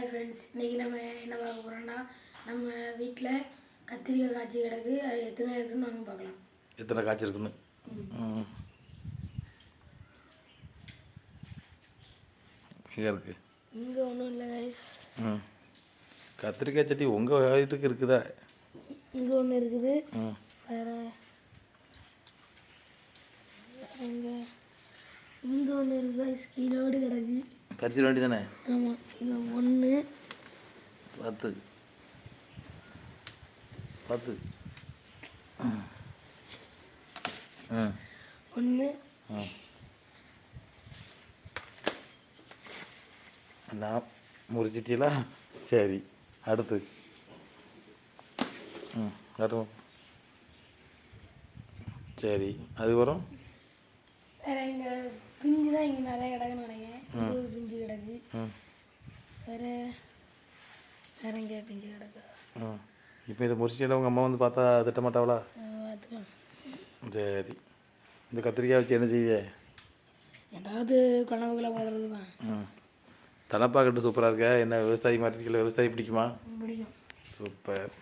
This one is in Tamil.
ஹாய் ஃப்ரெண்ட்ஸ், இன்றைக்கி நம்ம என்ன பார்க்க போகிறோம்னா நம்ம வீட்டில் கத்திரிக்காய் காய்ச்சி கிடக்கு. அது எத்தனை இருக்குன்னு வாங்க பார்க்கலாம். எத்தனை காய்ச்சி இருக்குன்னு இங்கே இருக்குது. இங்கே ஒன்றும் இல்லை கைஸ். கத்திரிக்காய் சட்டி உங்கள் வீட்டுக்கு இருக்குதா? இங்கே ஒன்று இருக்குது. வேறு இங்கே ஒன்று இருக்குது கைஸ். கீழோடு கிடக்கு. பறிச்சிட வேண்டி தானே? ஆமாம். இங்கே 1 10 10 1 நான் முறிச்சிட்டீங்களா? சரி, அடுத்து அடுத்து சரி, அதுக்கப்புறம் வேறு இங்கே பிஞ்சு தான் இங்கே நிறைய கிடக்குன்னு நினைக்கிறேன். ஒரு பிஞ்சு கிடக்கு. வேறு இங்கே பிஞ்சு கிடக்கு. இப்போ இதை முறிச்சிட்டா உங்கள் அம்மா வந்து பார்த்தா திட்டமாட்டாவளா? பார்த்துக்கலாம். சரி, இந்த கத்திரிக்காய் வச்சு என்ன செய்வே? ஏதாவது குழம்புகளை போடுறது தான். தலப்பாக்கட்டு சூப்பராக இருக்க. என்ன விவசாயி மாதிரி விவசாயி பிடிக்குமா? பிடிக்கும். சூப்பர்.